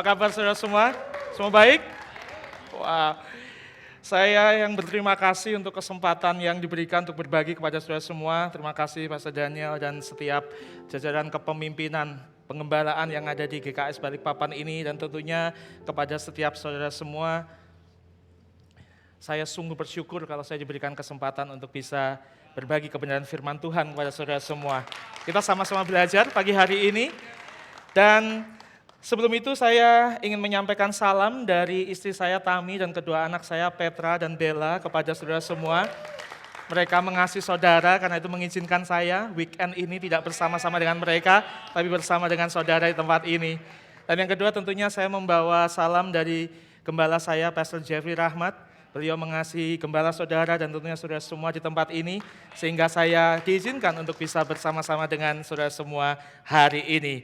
kabar saudara semua? Semua baik? Wah, saya yang berterima kasih untuk kesempatan yang diberikan untuk berbagi kepada saudara semua. Terima kasih Pastor Daniel dan setiap jajaran kepemimpinan pengembalaan yang ada di GKS Balikpapan ini. Dan tentunya kepada setiap saudara semua, saya sungguh bersyukur kalau saya diberikan kesempatan untuk bisa berbagi kebenaran firman Tuhan kepada saudara semua. Kita sama-sama belajar pagi hari ini. Dan sebelum itu saya ingin menyampaikan salam dari istri saya Tami dan kedua anak saya Petra dan Bella kepada saudara semua. Mereka mengasihi saudara karena itu mengizinkan saya weekend ini tidak bersama-sama dengan mereka, tapi bersama dengan saudara di tempat ini. Dan yang kedua tentunya saya membawa salam dari gembala saya Pastor Jeffrey Rahmat. Beliau mengasihi gembala saudara dan tentunya saudara semua di tempat ini, sehingga saya diizinkan untuk bisa bersama-sama dengan saudara semua hari ini.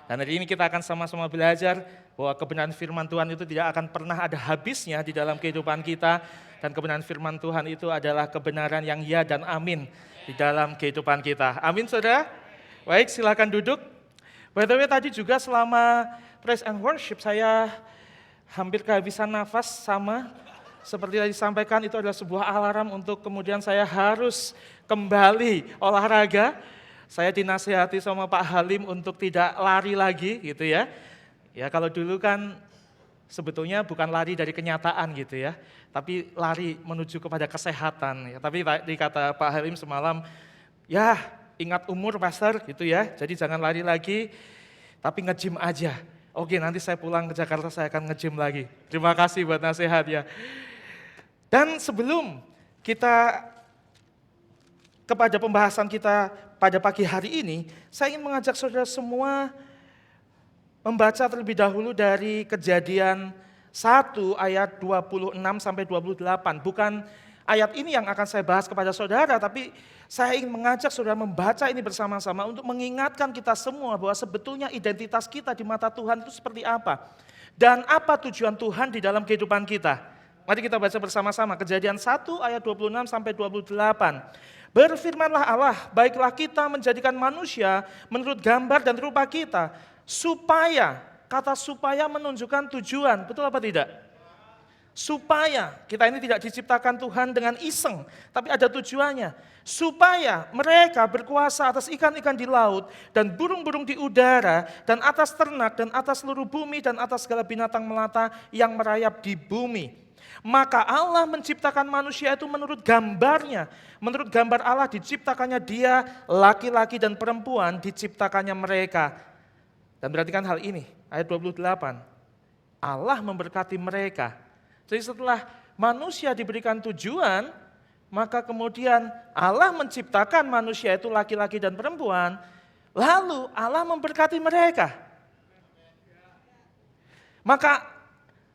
Dan hari ini kita akan sama-sama belajar bahwa kebenaran firman Tuhan itu tidak akan pernah ada habisnya di dalam kehidupan kita. Dan kebenaran firman Tuhan itu adalah kebenaran yang ya dan amin di dalam kehidupan kita. Amin saudara? Baik, silakan duduk. By the way tadi juga selama praise and worship saya hampir kehabisan nafas, sama seperti tadi disampaikan, itu adalah sebuah alarm untuk kemudian saya harus kembali olahraga. Saya dinasihati sama Pak Halim untuk tidak lari lagi gitu ya. Ya kalau dulu kan sebetulnya bukan lari dari kenyataan gitu ya, tapi lari menuju kepada kesehatan. Ya. Tapi tadi kata Pak Halim semalam, ya ingat umur Pastor gitu ya, jadi jangan lari lagi, tapi nge-gym aja. Oke, nanti saya pulang ke Jakarta saya akan nge-gym lagi. Terima kasih buat nasihat ya. Dan sebelum kita kepada pembahasan kita pada pagi hari ini, saya ingin mengajak saudara semua membaca terlebih dahulu dari Kejadian 1 ayat 26 sampai 28. Bukan ayat ini yang akan saya bahas kepada saudara, tapi saya ingin mengajak saudara membaca ini bersama-sama untuk mengingatkan kita semua bahwa sebetulnya identitas kita di mata Tuhan itu seperti apa. Dan apa tujuan Tuhan di dalam kehidupan kita. Mari kita baca bersama-sama Kejadian 1 ayat 26 sampai 28. Berfirmanlah Allah, baiklah kita menjadikan manusia menurut gambar dan rupa kita, supaya, kata supaya menunjukkan tujuan, betul apa tidak? Supaya, kita ini tidak diciptakan Tuhan dengan iseng, tapi ada tujuannya. Supaya mereka berkuasa atas ikan-ikan di laut, dan burung-burung di udara, dan atas ternak, dan atas seluruh bumi, dan atas segala binatang melata yang merayap di bumi. Maka Allah menciptakan manusia itu menurut gambarnya. Menurut gambar Allah diciptakannya dia, laki-laki dan perempuan diciptakannya mereka. Dan perhatikan hal ini, ayat 28. Allah memberkati mereka. Jadi setelah manusia diberikan tujuan, maka kemudian Allah menciptakan manusia itu laki-laki dan perempuan, lalu Allah memberkati mereka. Maka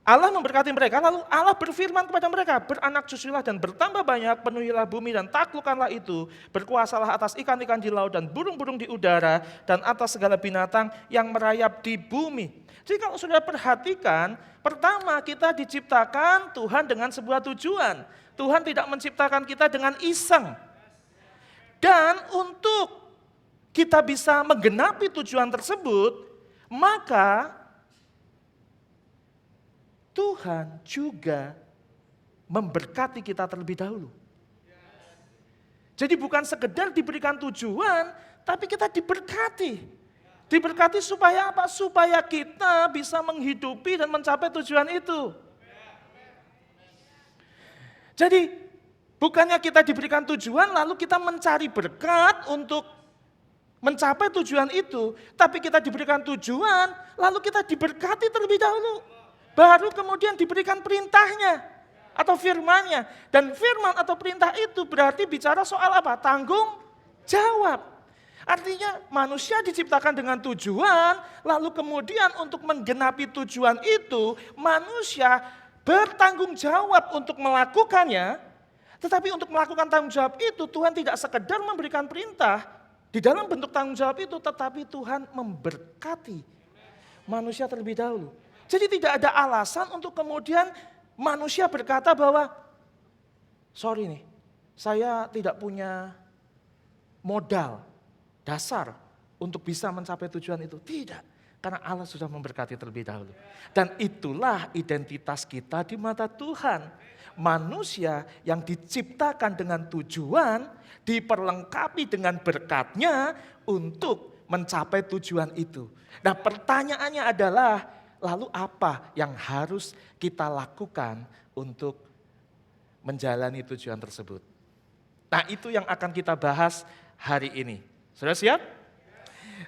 Allah memberkati mereka, lalu Allah berfirman kepada mereka, beranak cuculah dan bertambah banyak, penuhilah bumi dan taklukkanlah itu, berkuasalah atas ikan-ikan di laut dan burung-burung di udara, dan atas segala binatang yang merayap di bumi. Jadi kalau sudah perhatikan, pertama kita diciptakan Tuhan dengan sebuah tujuan. Tuhan tidak menciptakan kita dengan iseng. Dan untuk kita bisa menggenapi tujuan tersebut, maka Tuhan juga memberkati kita terlebih dahulu. Jadi bukan sekedar diberikan tujuan, tapi kita diberkati. Diberkati supaya apa? Supaya kita bisa menghidupi dan mencapai tujuan itu. Jadi bukannya kita diberikan tujuan lalu kita mencari berkat untuk mencapai tujuan itu, tapi kita diberikan tujuan lalu kita diberkati terlebih dahulu. Baru kemudian diberikan perintahnya atau firmannya. Dan firman atau perintah itu berarti bicara soal apa? Tanggung jawab. Artinya manusia diciptakan dengan tujuan, lalu kemudian untuk menggenapi tujuan itu, manusia bertanggung jawab untuk melakukannya. Tetapi untuk melakukan tanggung jawab itu, Tuhan tidak sekedar memberikan perintah di dalam bentuk tanggung jawab itu, tetapi Tuhan memberkati manusia terlebih dahulu. Jadi tidak ada alasan untuk kemudian manusia berkata bahwa, sorry nih, saya tidak punya modal dasar untuk bisa mencapai tujuan itu. Tidak. Karena Allah sudah memberkati terlebih dahulu. Dan itulah identitas kita di mata Tuhan. Manusia yang diciptakan dengan tujuan, diperlengkapi dengan berkatnya untuk mencapai tujuan itu. Nah pertanyaannya adalah, lalu apa yang harus kita lakukan untuk menjalani tujuan tersebut? Nah itu yang akan kita bahas hari ini. Sudah siap?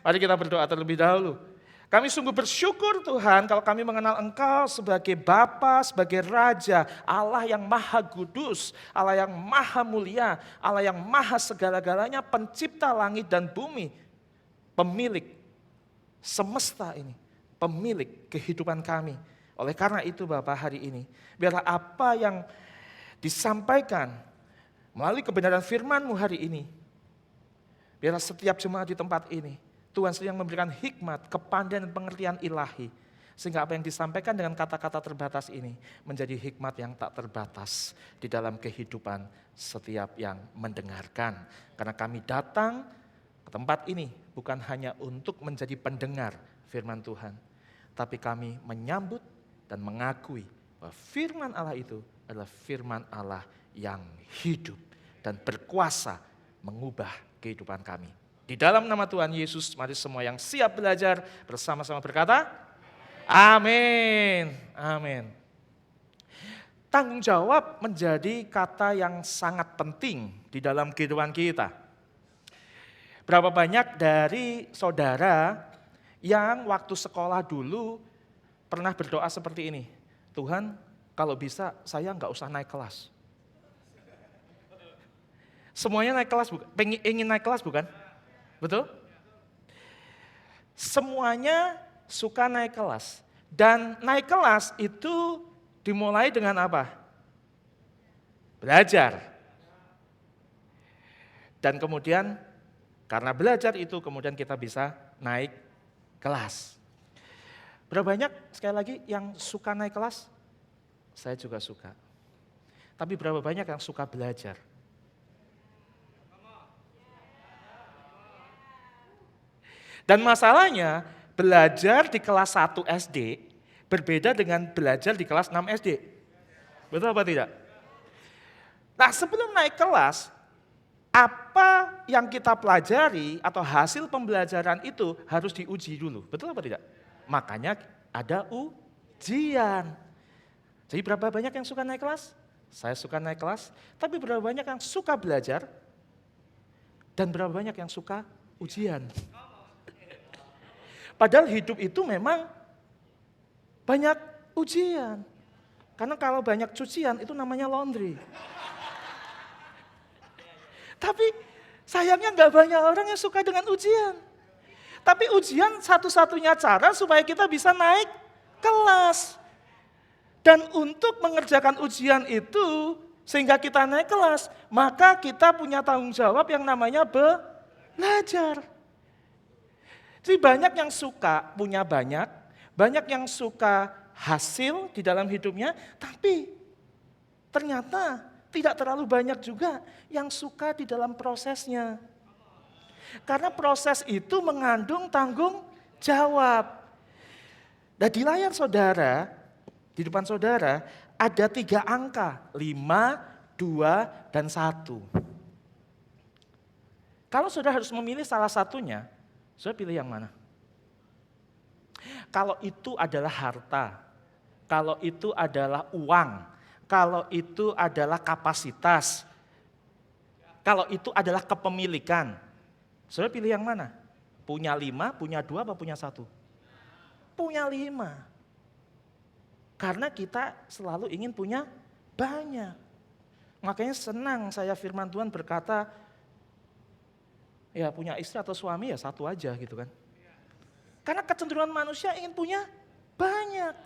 Mari kita berdoa terlebih dahulu. Kami sungguh bersyukur Tuhan kalau kami mengenal Engkau sebagai Bapa, sebagai Raja, Allah yang maha kudus, Allah yang maha mulia, Allah yang maha segala-galanya, pencipta langit dan bumi, pemilik semesta ini, pemilik kehidupan kami. Oleh karena itu Bapa hari ini, biarlah apa yang disampaikan melalui kebenaran firman-Mu hari ini, biarlah setiap jemaat di tempat ini, Tuhan sedang memberikan hikmat, kepandaian dan pengertian ilahi. Sehingga apa yang disampaikan dengan kata-kata terbatas ini menjadi hikmat yang tak terbatas di dalam kehidupan setiap yang mendengarkan. Karena kami datang ke tempat ini bukan hanya untuk menjadi pendengar firman Tuhan. Tapi kami menyambut dan mengakui bahwa firman Allah itu adalah firman Allah yang hidup dan berkuasa mengubah kehidupan kami. Di dalam nama Tuhan Yesus, mari semua yang siap belajar bersama-sama berkata, amin, amin. Tanggung jawab menjadi kata yang sangat penting di dalam kehidupan kita. Berapa banyak dari saudara yang waktu sekolah dulu pernah berdoa seperti ini, Tuhan kalau bisa saya nggak usah naik kelas. Semuanya naik kelas, ingin naik kelas bukan? Betul? Semuanya suka naik kelas. Dan naik kelas itu dimulai dengan apa? Belajar. Dan kemudian karena belajar itu kemudian kita bisa naik kelas. Berapa banyak sekali lagi yang suka naik kelas? Saya juga suka. Tapi berapa banyak yang suka belajar? Dan masalahnya belajar di kelas 1 SD berbeda dengan belajar di kelas 6 SD. Betul apa tidak? Nah sebelum naik kelas, apa yang kita pelajari atau hasil pembelajaran itu harus diuji dulu. Betul apa tidak? Makanya ada ujian. Jadi berapa banyak yang suka naik kelas? Saya suka naik kelas. Tapi berapa banyak yang suka belajar? Dan berapa banyak yang suka ujian? Padahal hidup itu memang banyak ujian. Karena kalau banyak cucian itu namanya laundry. Tapi sayangnya nggak banyak orang yang suka dengan ujian. Tapi ujian satu-satunya cara supaya kita bisa naik kelas. Dan untuk mengerjakan ujian itu sehingga kita naik kelas, maka kita punya tanggung jawab yang namanya belajar. Jadi banyak yang suka punya banyak yang suka hasil di dalam hidupnya, tapi ternyata tidak terlalu banyak juga yang suka di dalam prosesnya. Karena proses itu mengandung tanggung jawab. Dan di layar saudara, di depan saudara, ada 3 angka, 5, 2, dan 1. Kalau saudara harus memilih salah satunya, saudara pilih yang mana? Kalau itu adalah harta, kalau itu adalah uang, kalau itu adalah kapasitas, kalau itu adalah kepemilikan, saudara pilih yang mana? Punya 5, punya 2, apa punya 1? Punya 5. Karena kita selalu ingin punya banyak. Makanya senang saya firman Tuhan berkata, ya punya istri atau suami ya 1 aja gitu kan. Karena kecenderungan manusia ingin punya banyak.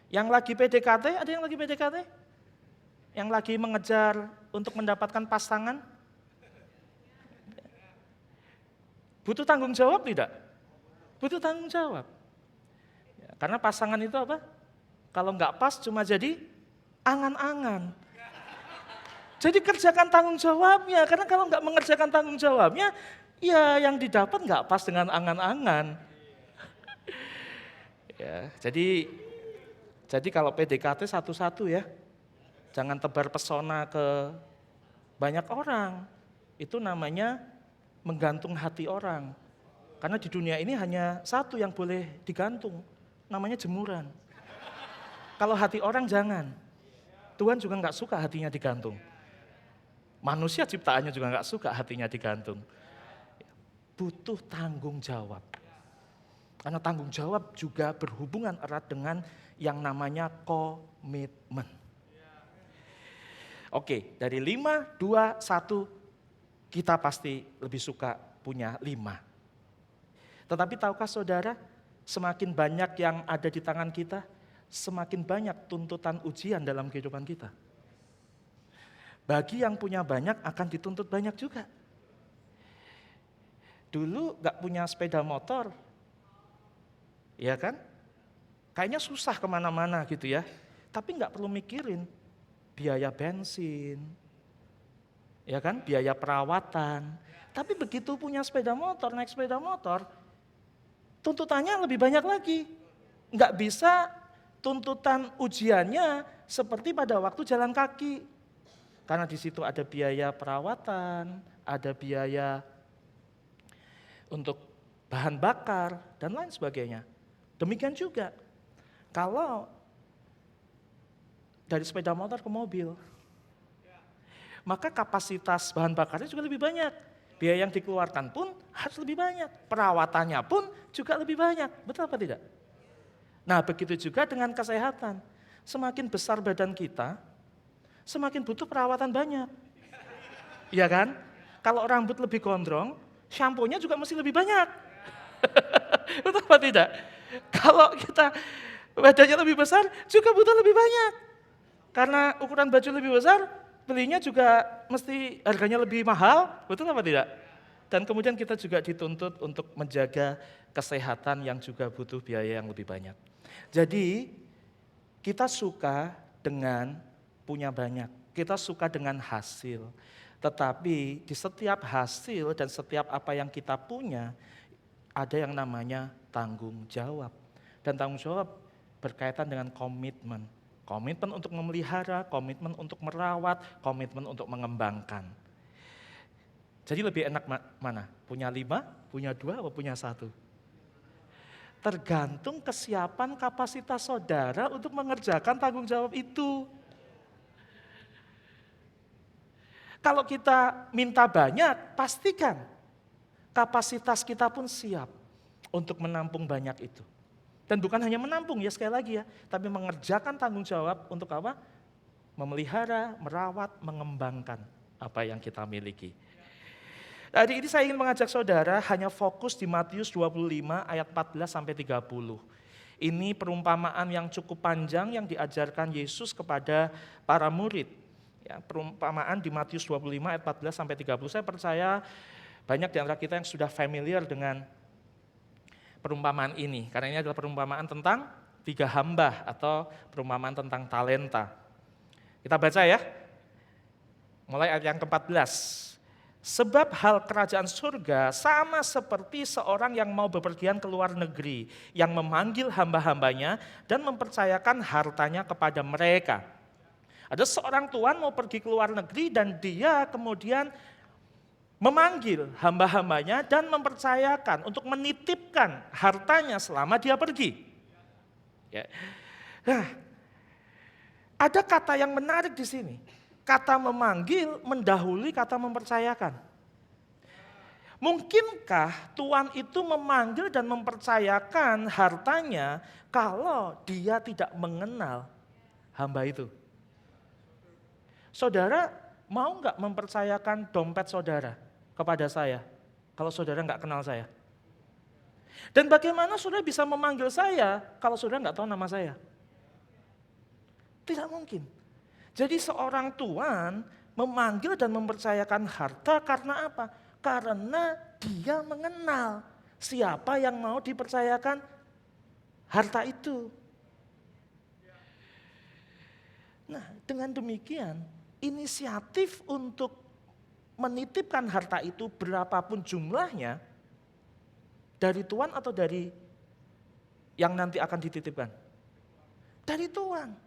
Yang lagi PDKT, ada yang lagi PDKT? Yang lagi mengejar untuk mendapatkan pasangan? Butuh tanggung jawab tidak? Butuh tanggung jawab. Ya, karena pasangan itu apa? Kalau nggak pas cuma jadi angan-angan. Jadi kerjakan tanggung jawabnya, karena kalau nggak mengerjakan tanggung jawabnya, ya yang didapat nggak pas dengan angan-angan. Ya, jadi kalau PDKT satu-satu ya, jangan tebar pesona ke banyak orang. Itu namanya menggantung hati orang. Karena di dunia ini hanya satu yang boleh digantung, namanya jemuran. Kalau hati orang jangan. Tuhan juga nggak suka hatinya digantung. Manusia ciptaannya juga nggak suka hatinya digantung. Butuh tanggung jawab. Karena tanggung jawab juga berhubungan erat dengan yang namanya komitmen. Oke, dari 5, 2, 1, kita pasti lebih suka punya 5. Tetapi tahukah saudara, semakin banyak yang ada di tangan kita, semakin banyak tuntutan ujian dalam kehidupan kita. Bagi yang punya banyak akan dituntut banyak juga. Dulu gak punya sepeda motor, ya kan? Kayaknya susah kemana-mana gitu ya. Tapi gak perlu mikirin biaya bensin, ya kan? Biaya perawatan. Tapi begitu punya sepeda motor, naik sepeda motor, tuntutannya lebih banyak lagi. Gak bisa tuntutan ujiannya seperti pada waktu jalan kaki. Karena di situ ada biaya perawatan, ada biaya untuk bahan bakar, dan lain sebagainya. Demikian juga, kalau dari sepeda motor ke mobil, maka kapasitas bahan bakarnya juga lebih banyak. Biaya yang dikeluarkan pun harus lebih banyak. Perawatannya pun juga lebih banyak. Betul apa tidak? Nah, begitu juga dengan kesehatan. Semakin besar badan kita, semakin butuh perawatan banyak. Iya kan? Kalau rambut lebih gondrong, shampoo-nya juga mesti lebih banyak. Betul apa tidak? Kalau kita badannya lebih besar, juga butuh lebih banyak. Karena ukuran baju lebih besar, belinya juga mesti harganya lebih mahal, betul apa tidak? Dan kemudian kita juga dituntut untuk menjaga kesehatan yang juga butuh biaya yang lebih banyak. Jadi, kita suka dengan punya banyak, kita suka dengan hasil. Tetapi di setiap hasil dan setiap apa yang kita punya, ada yang namanya tanggung jawab. Dan tanggung jawab berkaitan dengan komitmen. Komitmen untuk memelihara, komitmen untuk merawat, komitmen untuk mengembangkan. Jadi lebih enak mana? Punya 5, punya 2, atau punya 1? Tergantung kesiapan kapasitas saudara untuk mengerjakan tanggung jawab itu. Kalau kita minta banyak, pastikan kapasitas kita pun siap untuk menampung banyak itu. Dan bukan hanya menampung ya, sekali lagi ya, tapi mengerjakan tanggung jawab untuk apa? Memelihara, merawat, mengembangkan apa yang kita miliki. Hari ini saya ingin mengajak saudara hanya fokus di Matius 25 ayat 14 sampai 30. Ini perumpamaan yang cukup panjang yang diajarkan Yesus kepada para murid. Ya, perumpamaan di Matius 25 ayat 14 sampai 30. Saya percaya banyak di antara kita yang sudah familiar dengan perumpamaan ini. Karena ini adalah perumpamaan tentang 3 hamba atau perumpamaan tentang talenta. Kita baca ya. Mulai ayat yang ke-14. Sebab hal kerajaan surga sama seperti seorang yang mau bepergian ke luar negeri, yang memanggil hamba-hambanya dan mempercayakan hartanya kepada mereka. Ada seorang tuan mau pergi ke luar negeri dan dia kemudian memanggil hamba-hambanya dan mempercayakan untuk menitipkan hartanya selama dia pergi. Ya. Nah, ada kata yang menarik di sini. Kata memanggil mendahului kata mempercayakan. Mungkinkah tuan itu memanggil dan mempercayakan hartanya kalau dia tidak mengenal hamba itu? Saudara mau nggak mempercayakan dompet saudara kepada saya kalau saudara nggak kenal saya? Dan bagaimana saudara bisa memanggil saya kalau saudara nggak tahu nama saya? Tidak mungkin. Jadi seorang tuan memanggil dan mempercayakan harta karena apa? Karena dia mengenal siapa yang mau dipercayakan harta itu. Nah, dengan demikian, inisiatif untuk menitipkan harta itu berapapun jumlahnya, dari tuan atau dari yang nanti akan dititipkan? Dari Tuhan.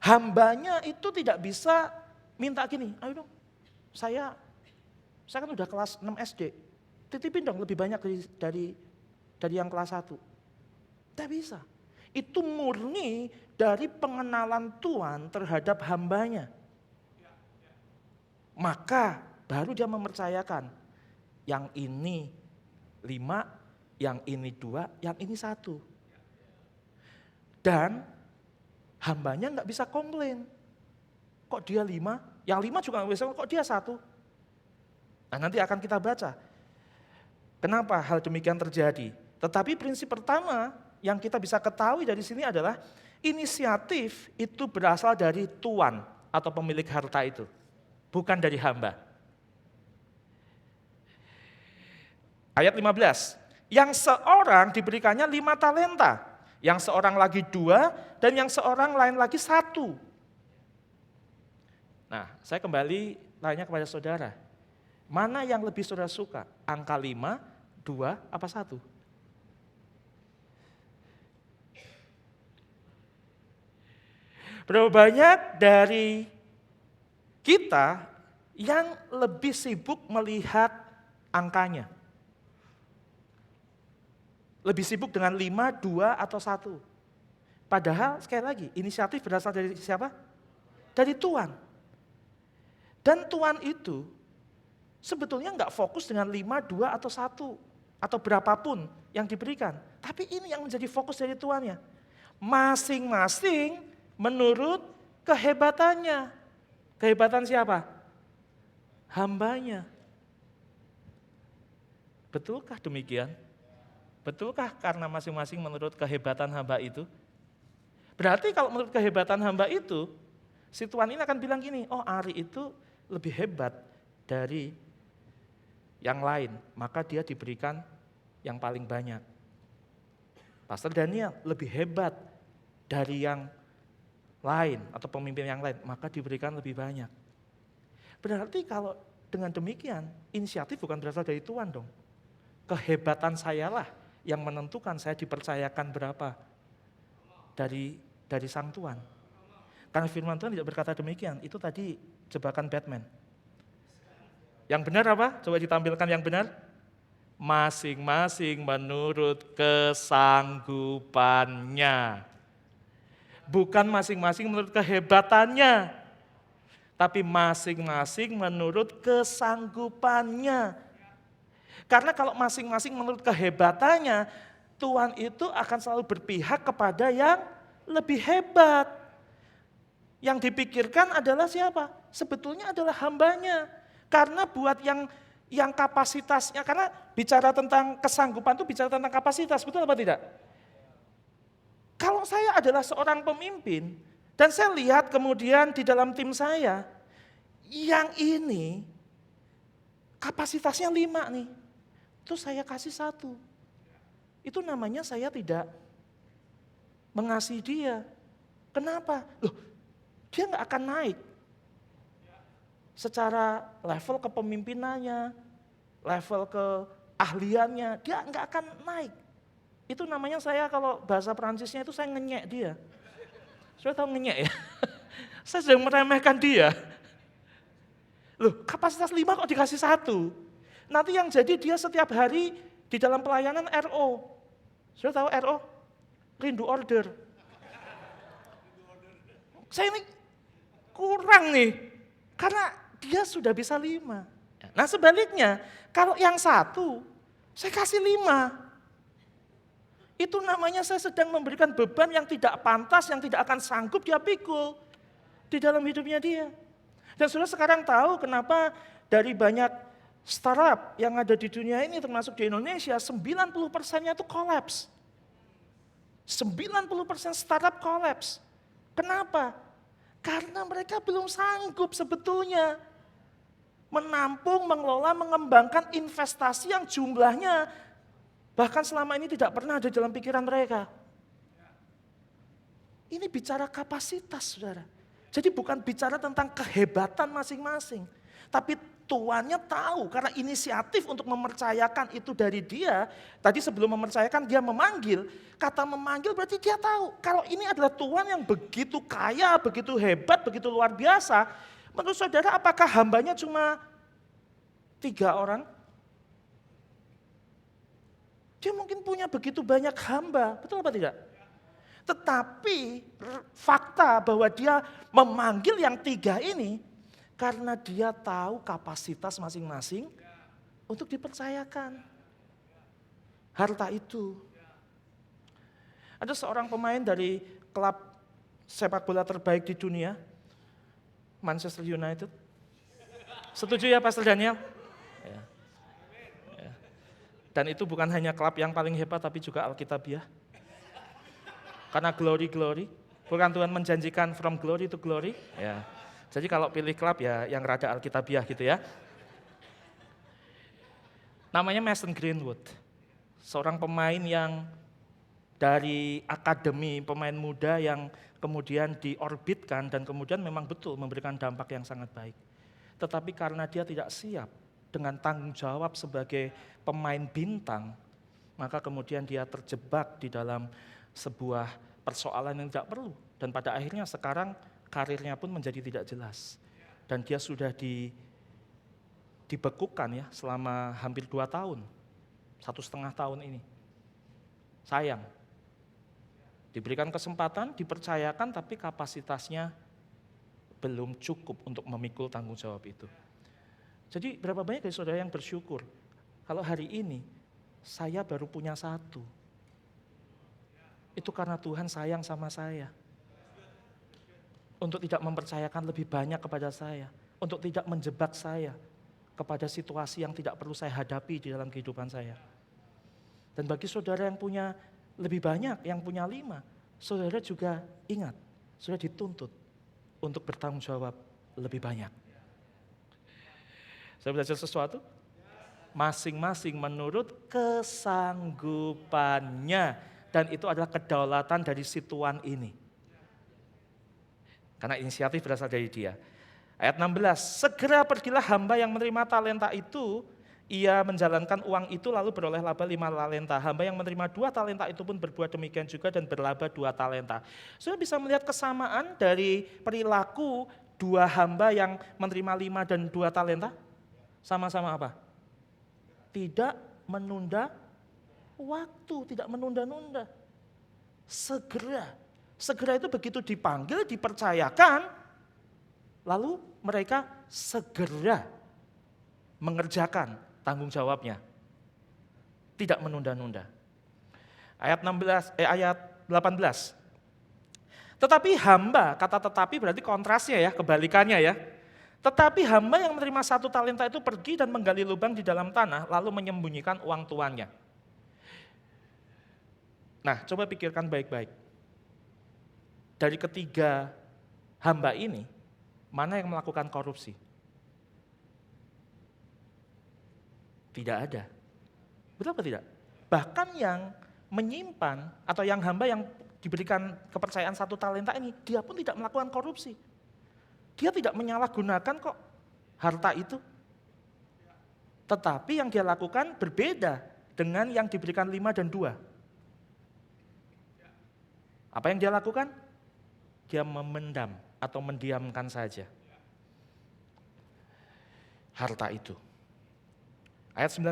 Hambanya itu tidak bisa minta gini, ayo dong, saya kan udah kelas 6 SD, titipin dong lebih banyak dari yang kelas 1. Tidak bisa. Itu murni dari pengenalan Tuhan terhadap hambanya. Maka baru dia mempercayakan, yang ini 5, yang ini 2, yang ini 1. Dan hambanya nggak bisa komplain. Kok dia 5? Yang 5 juga nggak bisa, kok dia 1? Nah, nanti akan kita baca. Kenapa hal demikian terjadi? Tetapi prinsip pertama yang kita bisa ketahui dari sini adalah inisiatif itu berasal dari tuan atau pemilik harta itu, bukan dari hamba. Ayat 15, yang seorang diberikannya 5 talenta, yang seorang lagi 2, dan yang seorang lain lagi 1. Nah, saya kembali tanya kepada saudara, mana yang lebih saudara suka? Angka 5, 2, apa 1? Berapa banyak dari kita yang lebih sibuk melihat angkanya? Lebih sibuk dengan 5, 2, atau 1? Padahal sekali lagi, inisiatif berasal dari siapa? Dari Tuhan. Dan Tuhan itu sebetulnya nggak fokus dengan 5, 2, atau 1, atau berapapun yang diberikan. Tapi ini yang menjadi fokus dari Tuhannya. Masing-masing menurut kehebatannya. Kehebatan siapa? Hambanya. Betulkah demikian? Betulkah karena masing-masing menurut kehebatan hamba itu? Berarti kalau menurut kehebatan hamba itu, si Tuhan ini akan bilang gini, oh Ari itu lebih hebat dari yang lain, maka dia diberikan yang paling banyak. Pastor Daniel lebih hebat dari yang lain atau pemimpin yang lain, maka diberikan lebih banyak. Berarti kalau dengan demikian, inisiatif bukan berasal dari Tuhan dong. Kehebatan sayalah yang menentukan saya dipercayakan berapa dari Sang Tuhan. Karena firman Tuhan tidak berkata demikian, itu tadi jebakan Batman. Yang benar apa? Coba ditampilkan yang benar. Masing-masing menurut kesanggupannya. Bukan masing-masing menurut kehebatannya, tapi masing-masing menurut kesanggupannya. Karena kalau masing-masing menurut kehebatannya, Tuhan itu akan selalu berpihak kepada yang lebih hebat. Yang dipikirkan adalah siapa? Sebetulnya adalah hambanya. Karena buat yang kapasitasnya, karena bicara tentang kesanggupan itu bicara tentang kapasitas, betul apa tidak? Kalau saya adalah seorang pemimpin, dan saya lihat kemudian di dalam tim saya, yang ini kapasitasnya 5 nih, terus saya kasih 1. Itu namanya saya tidak mengasihi dia. Kenapa? Loh, dia nggak akan naik secara level kepemimpinannya, level keahliannya, dia nggak akan naik. Itu namanya saya kalau bahasa Perancisnya itu saya ngenyek dia. Sudah tahu ngenyek ya? Saya sedang meremehkan dia. Loh, kapasitas 5 kok dikasih 1? Nanti yang jadi dia setiap hari di dalam pelayanan RO. Sudah tahu RO? Rindu order. Saya ini kurang nih, karena dia sudah bisa 5. Nah sebaliknya, kalau yang 1, saya kasih 5. Itu namanya saya sedang memberikan beban yang tidak pantas, yang tidak akan sanggup dia pikul di dalam hidupnya dia. Dan sudah sekarang tahu kenapa dari banyak startup yang ada di dunia ini termasuk di Indonesia, 90%-nya itu kolaps. 90% startup kolaps. Kenapa? Karena mereka belum sanggup sebetulnya menampung, mengelola, mengembangkan investasi yang jumlahnya bahkan selama ini tidak pernah ada dalam pikiran mereka. Ini bicara kapasitas, saudara. Jadi bukan bicara tentang kehebatan masing-masing, tapi tuannya tahu karena inisiatif untuk mempercayakan itu dari dia. Tadi sebelum mempercayakan dia memanggil, kata memanggil berarti dia tahu kalau ini adalah tuan yang begitu kaya, begitu hebat, begitu luar biasa. Menurut saudara apakah hambanya cuma 3 orang? Dia mungkin punya begitu banyak hamba, betul apa tidak? Tetapi fakta bahwa dia memanggil yang 3 ini, karena dia tahu kapasitas masing-masing untuk dipercayakan harta itu. Ada seorang pemain dari klub sepak bola terbaik di dunia, Manchester United. Setuju ya Pastor Daniel? Ya. Ya. Dan itu bukan hanya klub yang paling hebat tapi juga Alkitabiah. Karena glory, bukan Tuhan menjanjikan from glory to glory. Ya. Jadi kalau pilih klub ya yang rada Alkitabiah gitu ya. Namanya Mason Greenwood. Seorang pemain yang dari akademi pemain muda yang kemudian diorbitkan dan kemudian memang betul memberikan dampak yang sangat baik. Tetapi karena dia tidak siap dengan tanggung jawab sebagai pemain bintang, maka kemudian dia terjebak di dalam sebuah persoalan yang tidak perlu. Dan pada akhirnya sekarang karirnya pun menjadi tidak jelas. Dan dia sudah dibekukan ya selama hampir 2 tahun, 1,5 tahun ini. Sayang. Diberikan kesempatan, dipercayakan tapi kapasitasnya belum cukup untuk memikul tanggung jawab itu. Jadi berapa banyak dari saudara yang bersyukur kalau hari ini saya baru punya 1. Itu karena Tuhan sayang sama saya. Untuk tidak mempercayakan lebih banyak kepada saya, untuk tidak menjebak saya kepada situasi yang tidak perlu saya hadapi di dalam kehidupan saya. Dan bagi saudara yang punya lebih banyak, yang punya 5, saudara juga ingat, saudara dituntut untuk bertanggung jawab lebih banyak. Saya belajar sesuatu? Masing-masing menurut kesanggupannya, dan itu adalah kedaulatan dari si tuan ini. Karena inisiatif berasal dari dia. Ayat 16, segera pergilah hamba yang menerima talenta itu, ia menjalankan uang itu lalu beroleh laba 5 talenta. Hamba yang menerima 2 talenta itu pun berbuat demikian juga dan berlaba 2 talenta. Saudara bisa melihat kesamaan dari perilaku 2 hamba yang menerima 5 dan 2 talenta? Sama-sama apa? Tidak menunda waktu, tidak menunda-nunda. Segera itu begitu dipanggil, dipercayakan, lalu mereka segera mengerjakan tanggung jawabnya. Tidak menunda-nunda. Ayat 18. Tetapi hamba, kata tetapi berarti kontrasnya ya, kebalikannya ya. Tetapi hamba yang menerima 1 talenta itu pergi dan menggali lubang di dalam tanah, lalu menyembunyikan uang tuannya. Nah, coba pikirkan baik-baik. Dari ketiga hamba ini, mana yang melakukan korupsi? Tidak ada. Betul apa tidak? Bahkan yang menyimpan atau yang hamba yang diberikan kepercayaan 1 talenta ini, dia pun tidak melakukan korupsi. Dia tidak menyalahgunakan kok harta itu. Tetapi yang dia lakukan berbeda dengan yang diberikan 5 dan 2. Apa yang dia lakukan? Dia memendam atau mendiamkan saja harta itu. Ayat 19,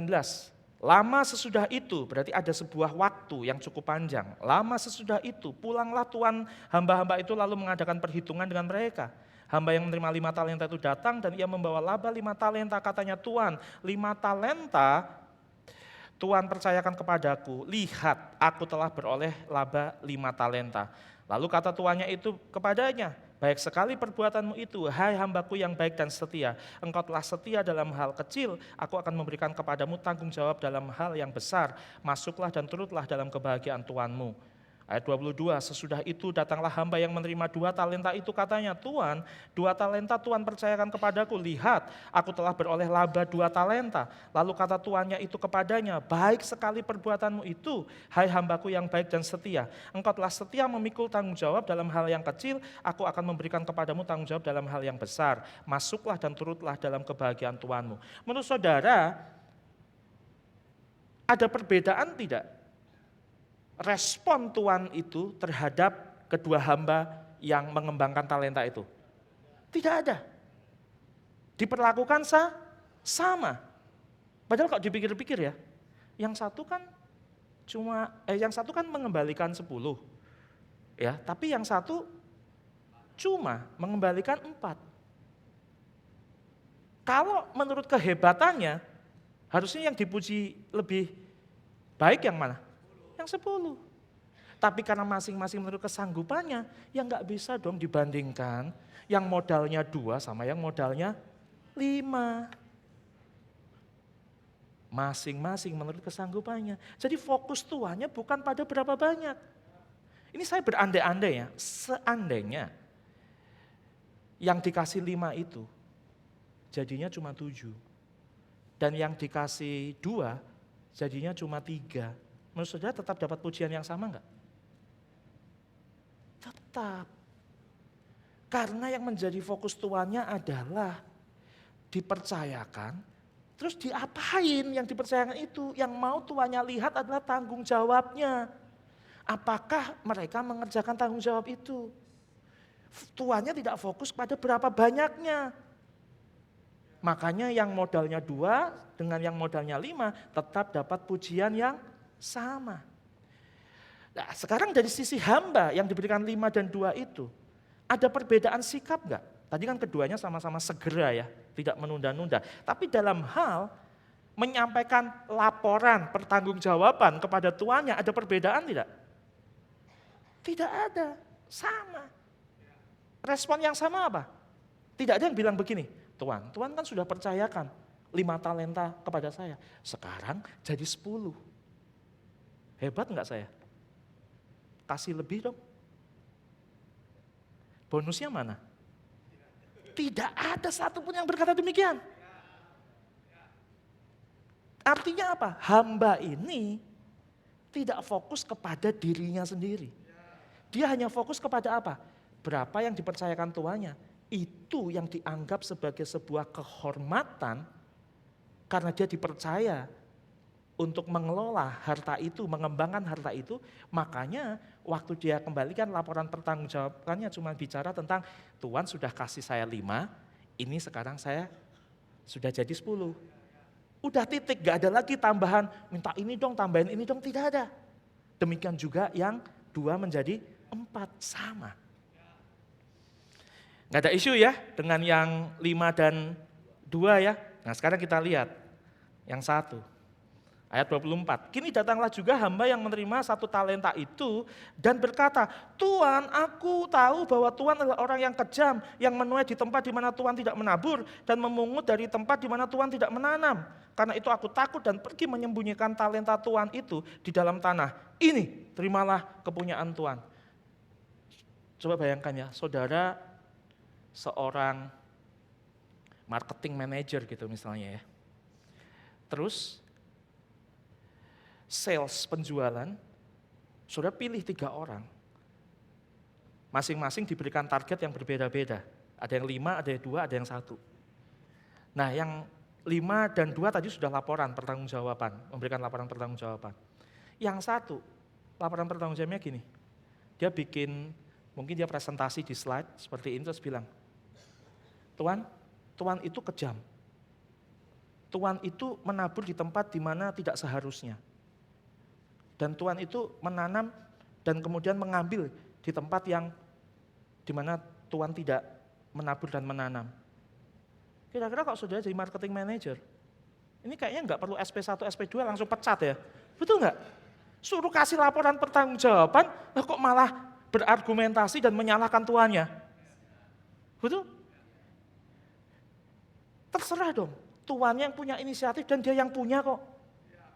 lama sesudah itu, berarti ada sebuah waktu yang cukup panjang. Lama sesudah itu, pulanglah tuan hamba-hamba itu lalu mengadakan perhitungan dengan mereka. Hamba yang menerima 5 talenta itu datang dan ia membawa laba 5 talenta. Katanya, Tuan, 5 talenta Tuan percayakan kepadaku, lihat aku telah beroleh laba 5 talenta. Lalu kata tuannya itu kepadanya, baik sekali perbuatanmu itu, hai hambaku yang baik dan setia. Engkau telah setia dalam hal kecil, aku akan memberikan kepadamu tanggung jawab dalam hal yang besar. Masuklah dan turutlah dalam kebahagiaan tuanmu. Ayat 22, sesudah itu datanglah hamba yang menerima 2 talenta itu, katanya, Tuan, 2 talenta Tuan percayakan kepadaku, lihat aku telah beroleh laba 2 talenta. Lalu kata tuannya itu kepadanya, baik sekali perbuatanmu itu, hai hambaku yang baik dan setia. Engkau telah setia memikul tanggung jawab dalam hal yang kecil, aku akan memberikan kepadamu tanggung jawab dalam hal yang besar. Masuklah dan turutlah dalam kebahagiaan tuanmu. Menurut saudara, ada perbedaan tidak respon Tuhan itu terhadap kedua hamba yang mengembangkan talenta itu? Tidak ada. Diperlakukan sama. Padahal kalau dipikir-pikir ya, yang satu kan mengembalikan 10. Ya, tapi yang satu cuma mengembalikan 4. Kalau menurut kehebatannya, harusnya yang dipuji lebih baik yang mana? Yang 10. Tapi karena masing-masing menurut kesanggupannya, ya nggak bisa dong dibandingkan yang modalnya 2 sama yang modalnya 5. Masing-masing menurut kesanggupannya. Jadi fokus tuannya bukan pada berapa banyak. Ini saya berandai-andai ya, seandainya yang dikasih 5 itu jadinya cuma 7. Dan yang dikasih 2 jadinya cuma 3. Menurut saudara tetap dapat pujian yang sama enggak? Tetap. Karena yang menjadi fokus tuannya adalah dipercayakan, terus diapain yang dipercayakan itu? Yang mau tuannya lihat adalah tanggung jawabnya. Apakah mereka mengerjakan tanggung jawab itu? Tuannya tidak fokus pada berapa banyaknya. Makanya yang modalnya 2 dengan yang modalnya 5 tetap dapat pujian yang sama. Nah, sekarang dari sisi hamba yang diberikan 5 dan 2 itu, ada perbedaan sikap enggak? Tadi kan keduanya sama-sama segera ya, tidak menunda-nunda. Tapi dalam hal menyampaikan laporan pertanggungjawaban kepada tuannya, ada perbedaan tidak? Tidak ada, sama. Respon yang sama apa? Tidak ada yang bilang begini, Tuan kan sudah percayakan 5 talenta kepada saya, sekarang jadi 10. Hebat enggak saya? Kasih lebih dong. Bonusnya mana? Tidak ada satupun yang berkata demikian. Artinya apa? Hamba ini tidak fokus kepada dirinya sendiri. Dia hanya fokus kepada apa? Berapa yang dipercayakan tuannya. Itu yang dianggap sebagai sebuah kehormatan karena dia dipercaya untuk mengelola harta itu, mengembangkan harta itu. Makanya waktu dia kembalikan laporan pertanggungjawabannya cuma bicara tentang Tuhan sudah kasih saya 5, ini sekarang saya sudah jadi 10. Udah titik, gak ada lagi tambahan, minta ini dong, tambahin ini dong, tidak ada. Demikian juga yang 2 menjadi 4, sama. Gak ada isu ya dengan yang 5 dan 2 ya. Nah sekarang kita lihat yang 1. Ayat 24, kini datanglah juga hamba yang menerima 1 talenta itu dan berkata, Tuan, aku tahu bahwa Tuan adalah orang yang kejam, yang menuai di tempat di mana Tuan tidak menabur dan memungut dari tempat di mana Tuan tidak menanam. Karena itu aku takut dan pergi menyembunyikan talenta Tuan itu di dalam tanah. Ini, terimalah kepunyaan Tuan. Coba bayangkan ya, saudara seorang marketing manager gitu misalnya ya. Terus sales penjualan, saudara pilih 3 orang. Masing-masing diberikan target yang berbeda-beda. Ada yang 5, ada yang 2, ada yang 1. Nah yang 5 dan 2 tadi sudah laporan pertanggungjawaban, memberikan laporan pertanggungjawaban. Yang 1, laporan pertanggungjawabannya gini, dia bikin, mungkin dia presentasi di slide seperti ini terus bilang, Tuan itu kejam. Tuan itu menabur di tempat di mana tidak seharusnya. Dan Tuan itu menanam dan kemudian mengambil di tempat yang di mana Tuan tidak menabur dan menanam. Kira-kira kalau saudara jadi marketing manager, ini kayaknya nggak perlu SP1, SP2 langsung pecat ya. Betul nggak? Suruh kasih laporan pertanggungjawaban, kok malah berargumentasi dan menyalahkan tuannya. Betul? Terserah dong, tuannya yang punya inisiatif dan dia yang punya kok.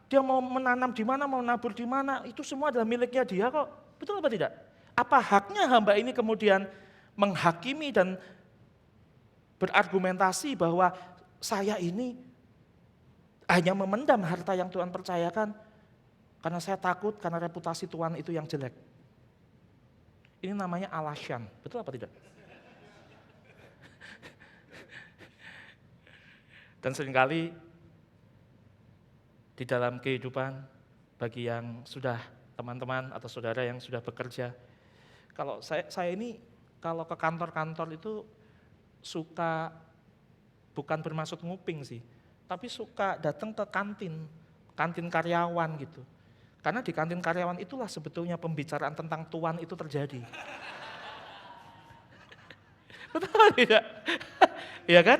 Dia mau menanam di mana, mau nabur di mana, itu semua adalah miliknya dia kok. Betul apa tidak? Apa haknya hamba ini kemudian menghakimi dan berargumentasi bahwa saya ini hanya memendam harta yang Tuhan percayakan karena saya takut karena reputasi Tuhan itu yang jelek. Ini namanya alasan, betul apa tidak? Dan seringkali di dalam kehidupan bagi yang sudah teman-teman atau saudara yang sudah bekerja, kalau saya ini kalau ke kantor-kantor itu suka bukan bermaksud nguping sih, tapi suka datang ke kantin karyawan gitu. Karena di kantin karyawan itulah sebetulnya pembicaraan tentang Tuhan itu terjadi. Betul tidak? Iya kan?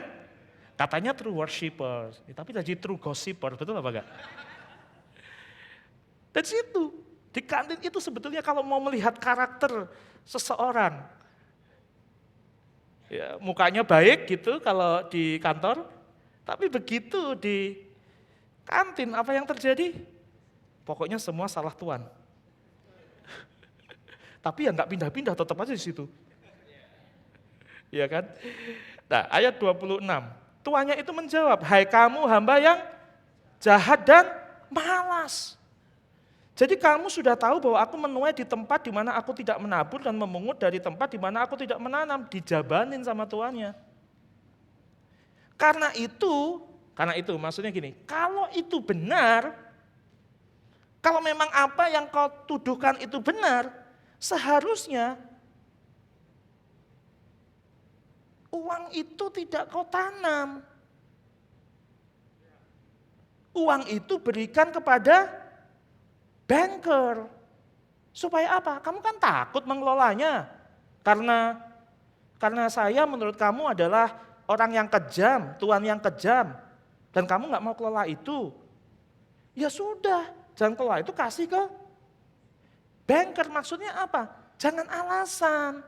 Katanya true worshipper, tapi jadi true gossiper, betul apa enggak? Dan situ, di kantin itu sebetulnya kalau mau melihat karakter seseorang, ya, mukanya baik gitu kalau di kantor, tapi begitu di kantin apa yang terjadi? Pokoknya semua salah Tuhan. Tapi ya nggak pindah-pindah, tetap aja di situ. Iya kan? Nah, ayat 26. Tuannya itu menjawab, "Hai kamu hamba yang jahat dan malas. Jadi kamu sudah tahu bahwa aku menuai di tempat di mana aku tidak menabur dan memungut dari tempat di mana aku tidak menanam." Dijabanin sama tuannya. Karena itu maksudnya gini, kalau itu benar, kalau memang apa yang kau tuduhkan itu benar, seharusnya uang itu tidak kau tanam. Uang itu berikan kepada banker. Supaya apa? Kamu kan takut mengelolanya. Karena saya menurut kamu adalah orang yang kejam, tuan yang kejam. Dan kamu nggak mau kelola itu. Ya sudah, jangan kelola itu, kasih ke banker. Maksudnya apa? Jangan alasan.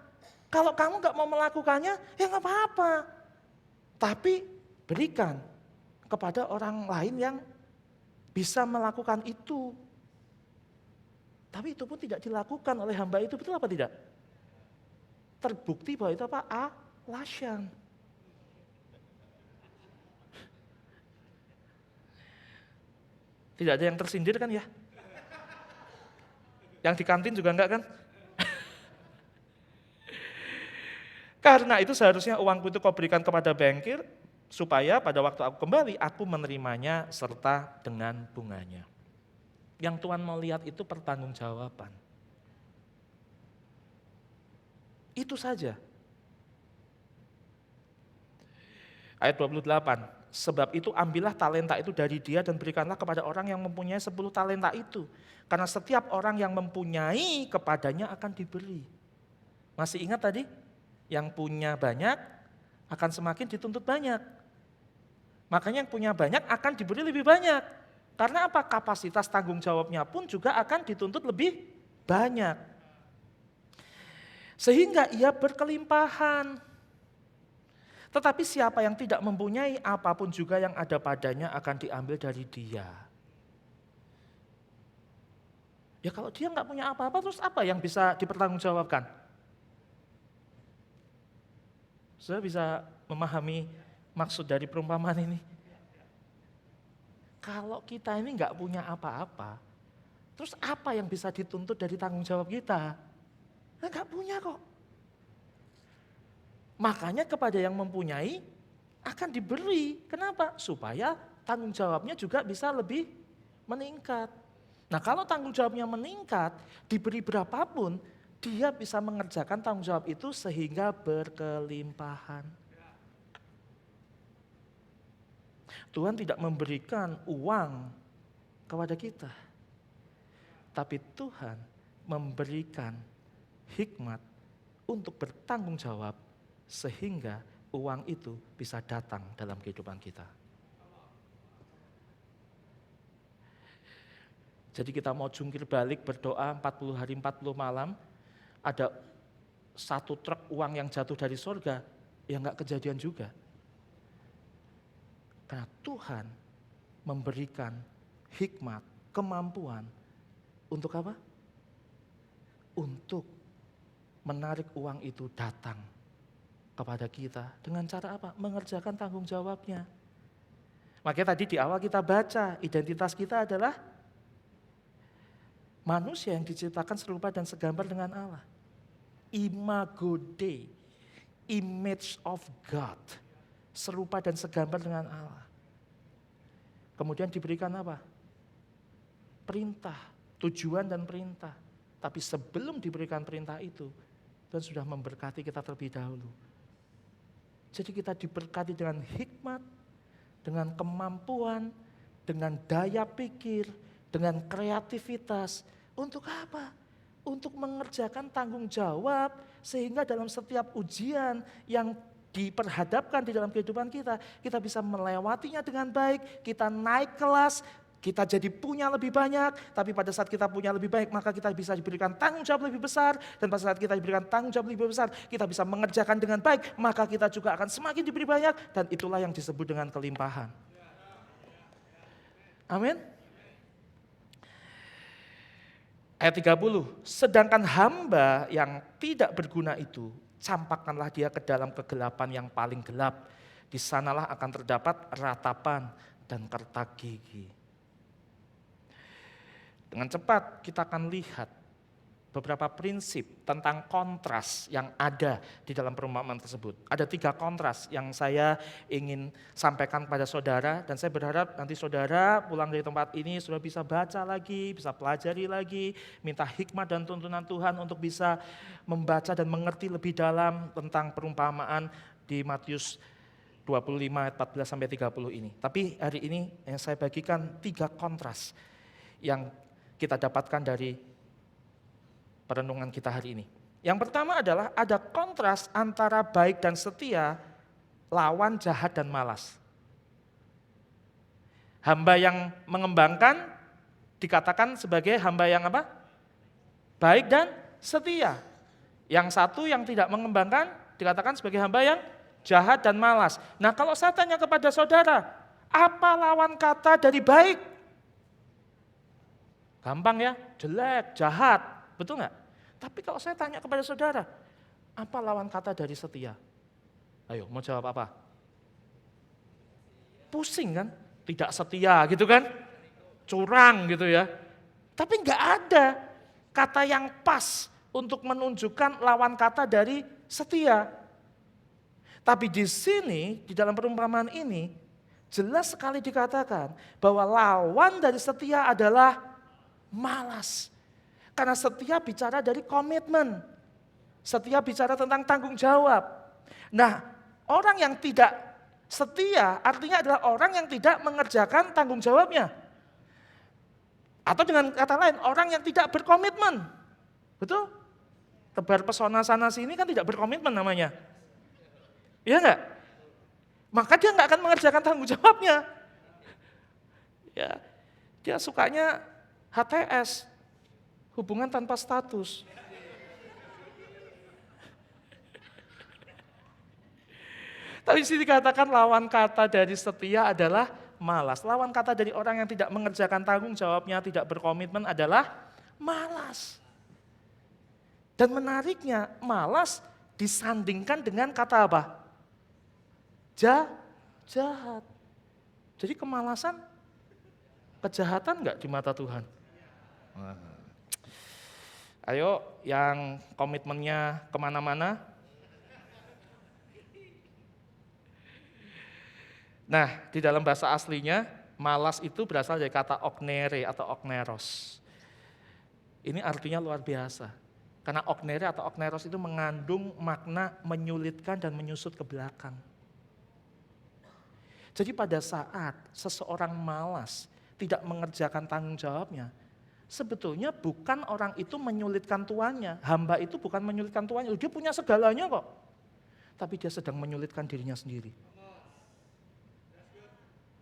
Kalau kamu nggak mau melakukannya, ya nggak apa-apa. Tapi berikan kepada orang lain yang bisa melakukan itu. Tapi itu pun tidak dilakukan oleh hamba itu, betul apa tidak? Terbukti bahwa itu apa? Alasan. Tidak ada yang tersindir kan ya? Yang di kantin juga enggak kan? Karena itu seharusnya uangku itu kau berikan kepada bankir, supaya pada waktu aku kembali, aku menerimanya serta dengan bunganya. Yang Tuhan mau lihat itu pertanggungjawaban. Itu saja. Ayat 28, sebab itu ambillah talenta itu dari dia dan berikanlah kepada orang yang mempunyai 10 talenta itu. Karena setiap orang yang mempunyai kepadanya akan diberi. Masih ingat tadi? Yang punya banyak akan semakin dituntut banyak. Makanya yang punya banyak akan diberi lebih banyak. Karena apa? Kapasitas tanggung jawabnya pun juga akan dituntut lebih banyak. Sehingga ia berkelimpahan. Tetapi siapa yang tidak mempunyai, apapun juga yang ada padanya akan diambil dari dia. Ya kalau dia nggak punya apa-apa, terus apa yang bisa dipertanggungjawabkan? Saya bisa memahami maksud dari perumpamaan ini. Kalau kita ini nggak punya apa-apa, terus apa yang bisa dituntut dari tanggung jawab kita? Nggak punya kok. Makanya kepada yang mempunyai akan diberi. Kenapa? Supaya tanggung jawabnya juga bisa lebih meningkat. Nah kalau tanggung jawabnya meningkat, diberi berapapun, dia bisa mengerjakan tanggung jawab itu sehingga berkelimpahan. Tuhan tidak memberikan uang kepada kita, tapi Tuhan memberikan hikmat untuk bertanggung jawab sehingga uang itu bisa datang dalam kehidupan kita. Jadi kita mau jungkir balik berdoa 40 hari 40 malam, ada satu truk uang yang jatuh dari surga, ya nggak kejadian juga. Karena Tuhan memberikan hikmat, kemampuan untuk apa? untuk menarik uang itu datang kepada kita. Dengan cara apa? Mengerjakan tanggung jawabnya. Makanya tadi di awal kita baca, identitas kita adalah manusia yang diciptakan serupa dan segambar dengan Allah. Imago Dei, image of God, serupa dan segambar dengan Allah. Kemudian diberikan apa? Perintah, tujuan dan perintah. Tapi sebelum diberikan perintah itu, Tuhan sudah memberkati kita terlebih dahulu. Jadi kita diberkati dengan hikmat, dengan kemampuan, dengan daya pikir, dengan kreativitas. Untuk apa? Untuk mengerjakan tanggung jawab sehingga dalam setiap ujian yang diperhadapkan di dalam kehidupan kita, kita bisa melewatinya dengan baik, kita naik kelas, kita jadi punya lebih banyak, tapi pada saat kita punya lebih baik, maka kita bisa diberikan tanggung jawab lebih besar, dan pada saat kita diberikan tanggung jawab lebih besar, kita bisa mengerjakan dengan baik, maka kita juga akan semakin diberi banyak, dan itulah yang disebut dengan kelimpahan. Amin. Ayat 30, sedangkan hamba yang tidak berguna itu, campakkanlah dia ke dalam kegelapan yang paling gelap, di sanalah akan terdapat ratapan dan kertak gigi. Dengan cepat kita akan lihat beberapa prinsip tentang kontras yang ada di dalam perumpamaan tersebut. Ada 3 kontras yang saya ingin sampaikan kepada saudara, dan saya berharap nanti saudara pulang dari tempat ini sudah bisa baca lagi, bisa pelajari lagi, minta hikmat dan tuntunan Tuhan untuk bisa membaca dan mengerti lebih dalam tentang perumpamaan di Matius 25 ayat 14 sampai 30 ini. Tapi hari ini yang saya bagikan 3 kontras yang kita dapatkan dari perenungan kita hari ini. Yang pertama adalah ada kontras antara baik dan setia, lawan jahat dan malas. Hamba yang mengembangkan dikatakan sebagai hamba yang apa? Baik dan setia. Yang satu yang tidak mengembangkan dikatakan sebagai hamba yang jahat dan malas. Nah, kalau saya tanya kepada saudara, apa lawan kata dari baik? Gampang ya, jelek, jahat, betul nggak? Tapi kalau saya tanya kepada saudara, apa lawan kata dari setia? Ayo, mau jawab apa? Pusing kan? Tidak setia gitu kan? Curang gitu ya. Tapi nggak ada kata yang pas untuk menunjukkan lawan kata dari setia. Tapi di sini, di dalam perumpamaan ini, jelas sekali dikatakan bahwa lawan dari setia adalah malas. Karena setia bicara dari komitmen. Setia bicara tentang tanggung jawab. Nah, orang yang tidak setia artinya adalah orang yang tidak mengerjakan tanggung jawabnya. Atau dengan kata lain, orang yang tidak berkomitmen. Betul? Tebar pesona sana sini kan tidak berkomitmen namanya. Iya enggak? Maka dia enggak akan mengerjakan tanggung jawabnya. Ya, dia sukanya HTS, hubungan tanpa status. Tapi di sini dikatakan lawan kata dari setia adalah malas. Lawan kata dari orang yang tidak mengerjakan tanggung jawabnya, tidak berkomitmen adalah malas. Dan menariknya, malas disandingkan dengan kata apa? Jahat. Jadi kemalasan, kejahatan enggak di mata Tuhan? Ayo yang komitmennya kemana-mana. Nah, di dalam bahasa aslinya, malas itu berasal dari kata oknere atau okneros. Ini artinya luar biasa. Karena oknere atau okneros itu mengandung makna menyulitkan dan menyusut ke belakang. Jadi pada saat seseorang malas, tidak mengerjakan tanggung jawabnya, sebetulnya bukan orang itu menyulitkan tuannya. Hamba itu bukan menyulitkan tuannya, dia punya segalanya kok. Tapi dia sedang menyulitkan dirinya sendiri.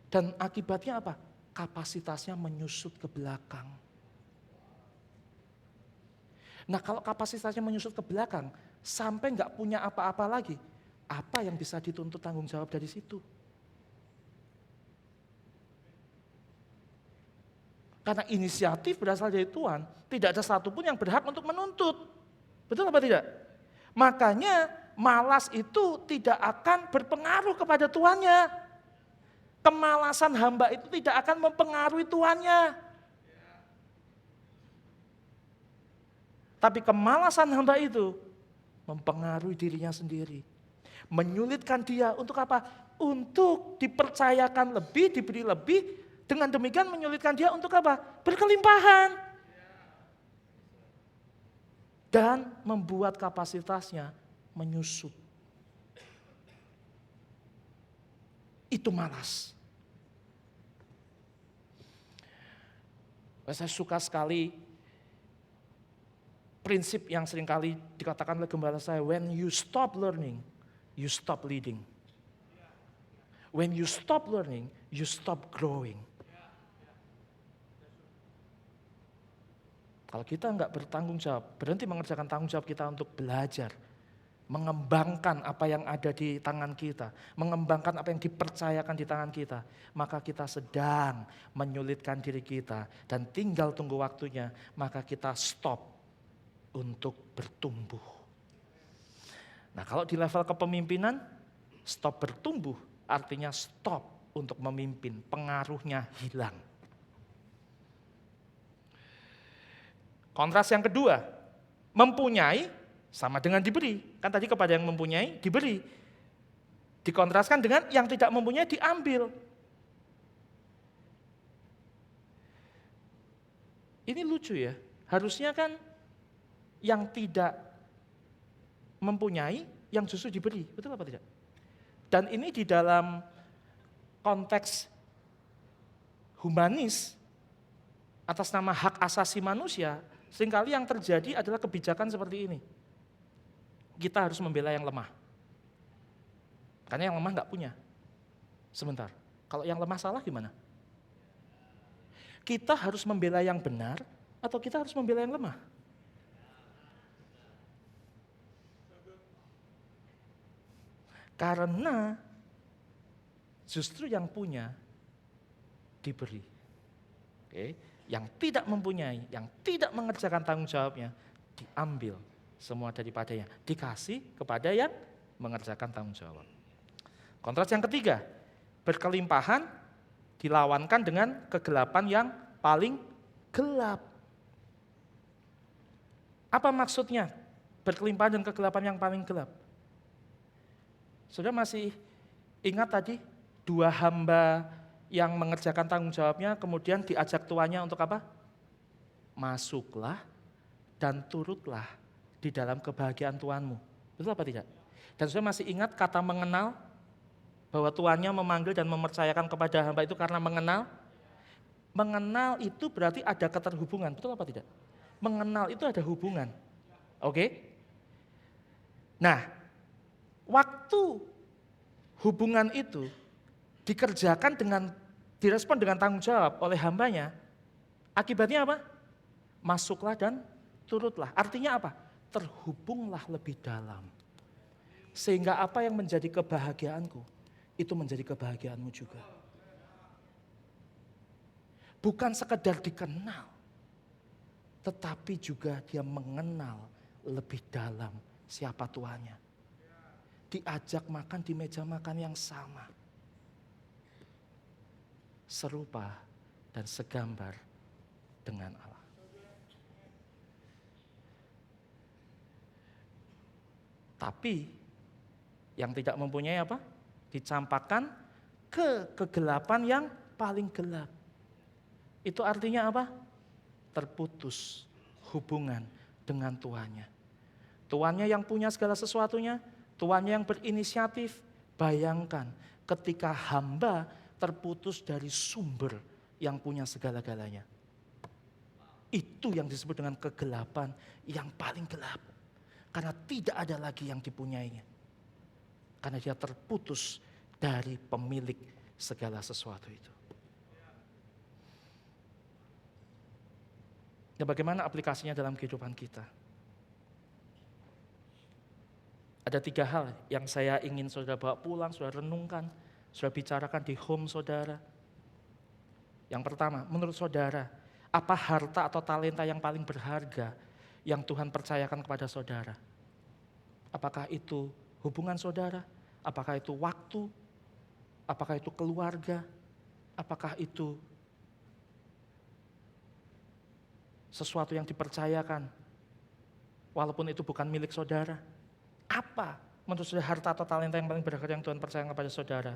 Dan akibatnya apa? Kapasitasnya menyusut ke belakang. Nah, kalau kapasitasnya menyusut ke belakang, sampai nggak punya apa-apa lagi, apa yang bisa dituntut tanggung jawab dari situ? Karena inisiatif berasal dari Tuhan, tidak ada satupun yang berhak untuk menuntut. Betul apa tidak? Makanya malas itu tidak akan berpengaruh kepada tuannya. Kemalasan hamba itu tidak akan mempengaruhi tuannya. Tapi kemalasan hamba itu mempengaruhi dirinya sendiri. Menyulitkan dia untuk apa? Untuk dipercayakan lebih, diberi lebih. Dengan demikian menyulitkan dia untuk apa? Berkelimpahan. Dan membuat kapasitasnya menyusut. Itu malas. Saya suka sekali prinsip yang seringkali dikatakan oleh gembala saya, when you stop learning, you stop leading. When you stop learning, you stop growing. Kalau kita enggak bertanggung jawab, berhenti mengerjakan tanggung jawab kita untuk belajar, mengembangkan apa yang ada di tangan kita, mengembangkan apa yang dipercayakan di tangan kita, maka kita sedang menyulitkan diri kita dan tinggal tunggu waktunya, maka kita stop untuk bertumbuh. Nah, kalau di level kepemimpinan, stop bertumbuh artinya stop untuk memimpin, pengaruhnya hilang. Kontras yang kedua, mempunyai sama dengan diberi. Kan tadi kepada yang mempunyai diberi. Dikontraskan dengan yang tidak mempunyai diambil. Ini lucu ya, harusnya kan yang tidak mempunyai yang justru diberi, betul apa tidak? Dan ini di dalam konteks humanis atas nama hak asasi manusia, seringkali yang terjadi adalah kebijakan seperti ini. Kita harus membela yang lemah. Karena yang lemah nggak punya. Sebentar, kalau yang lemah salah gimana? Kita harus membela yang benar atau kita harus membela yang lemah? Karena justru yang punya diberi. Oke. Yang tidak mempunyai, yang tidak mengerjakan tanggung jawabnya, diambil semua daripadanya, dikasih kepada yang mengerjakan tanggung jawab. Kontras yang ketiga, berkelimpahan dilawankan dengan kegelapan yang paling gelap. Apa maksudnya berkelimpahan dan kegelapan yang paling gelap? Saudara masih ingat tadi dua hamba yang mengerjakan tanggung jawabnya kemudian diajak tuannya untuk apa? Masuklah dan turutlah di dalam kebahagiaan Tuanmu. Betul apa tidak? Dan saudara masih ingat kata mengenal? Bahwa tuannya memanggil dan mempercayakan kepada hamba itu karena mengenal? Mengenal itu berarti ada keterhubungan, betul apa tidak? Mengenal itu ada hubungan. Oke? Nah, waktu hubungan itu dikerjakan direspon dengan tanggung jawab oleh hambanya, akibatnya apa? Masuklah dan turutlah. Artinya apa? Terhubunglah lebih dalam. Sehingga apa yang menjadi kebahagiaanku, itu menjadi kebahagiaanmu juga. Bukan sekedar dikenal, tetapi juga dia mengenal lebih dalam siapa tuannya. Diajak makan di meja makan yang sama. Serupa dan segambar dengan Allah. Tapi yang tidak mempunyai apa? Dicampakkan ke kegelapan yang paling gelap. Itu artinya apa? Terputus hubungan dengan tuannya. Tuannya yang punya segala sesuatunya, tuannya yang berinisiatif. Bayangkan ketika hamba terputus dari sumber yang punya segala-galanya. Itu yang disebut dengan kegelapan yang paling gelap. Karena tidak ada lagi yang dipunyainya. Karena dia terputus dari pemilik segala sesuatu itu. Nah, bagaimana aplikasinya dalam kehidupan kita? Ada 3 hal yang saya ingin saudara bawa pulang, saudara renungkan, saudara bicarakan di home saudara. Yang pertama, menurut saudara, Apa harta atau talenta yang paling berharga yang Tuhan percayakan kepada saudara? Apakah itu hubungan saudara? Apakah itu waktu? Apakah itu keluarga? Apakah itu sesuatu yang dipercayakan walaupun itu bukan milik saudara? Apa menurut saudara harta atau talenta yang paling berharga yang Tuhan percayakan kepada saudara?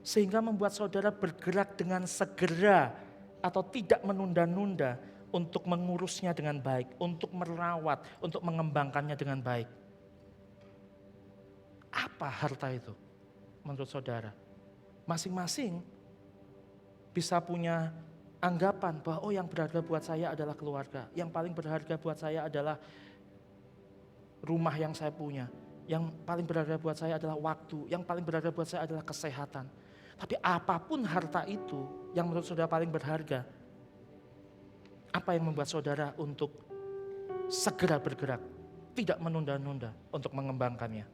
Sehingga membuat saudara bergerak dengan segera atau tidak menunda-nunda untuk mengurusnya dengan baik, untuk merawat, untuk mengembangkannya dengan baik. Apa harta itu menurut saudara? Masing-masing bisa punya anggapan bahwa yang berharga buat saya adalah keluarga, yang paling berharga buat saya adalah rumah yang saya punya, yang paling berharga buat saya adalah waktu, yang paling berharga buat saya adalah kesehatan. Tapi apapun harta itu yang menurut saudara paling berharga, apa yang membuat saudara untuk segera bergerak, tidak menunda-nunda untuk mengembangkannya?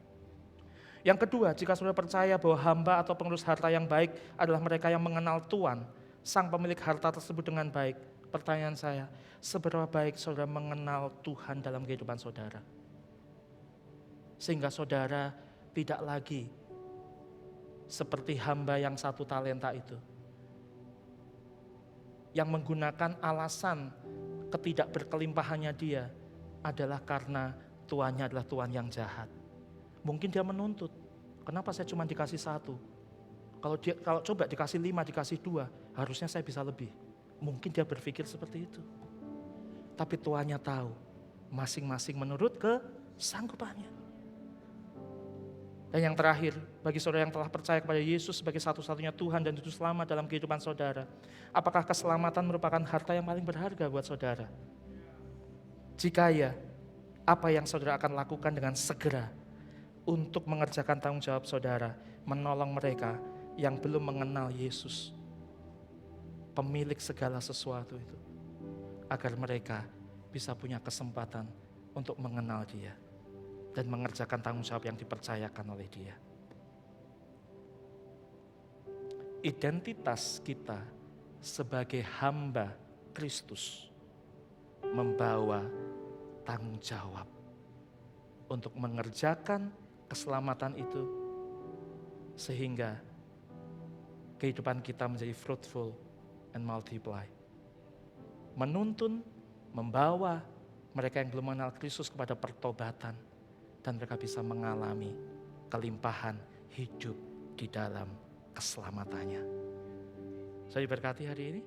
Yang kedua, jika saudara percaya bahwa hamba atau pengurus harta yang baik adalah mereka yang mengenal Tuhan, sang pemilik harta tersebut dengan baik. Pertanyaan saya, seberapa baik saudara mengenal Tuhan dalam kehidupan saudara? Sehingga saudara tidak lagi seperti hamba yang 1 talenta itu, yang menggunakan alasan ketidakberkelimpahannya dia adalah karena tuannya adalah tuan yang jahat. Mungkin dia menuntut, kenapa saya cuma dikasih 1? Kalau coba dikasih 5, dikasih 2, harusnya saya bisa lebih. Mungkin dia berpikir seperti itu. Tapi tuannya tahu, masing-masing menurut kesanggupannya. Dan yang terakhir, bagi saudara yang telah percaya kepada Yesus sebagai satu-satunya Tuhan dan Juru Selamat dalam kehidupan saudara, apakah keselamatan merupakan harta yang paling berharga buat saudara? Jika ya, apa yang saudara akan lakukan dengan segera untuk mengerjakan tanggung jawab saudara, menolong mereka yang belum mengenal Yesus, pemilik segala sesuatu itu, agar mereka bisa punya kesempatan untuk mengenal Dia dan mengerjakan tanggung jawab yang dipercayakan oleh Dia. Identitas kita sebagai hamba Kristus membawa tanggung jawab untuk mengerjakan keselamatan itu sehingga kehidupan kita menjadi fruitful and multiply. Menuntun, membawa mereka yang belum mengenal Kristus kepada pertobatan, dan mereka bisa mengalami kelimpahan hidup di dalam keselamatannya. Saya diberkati hari ini.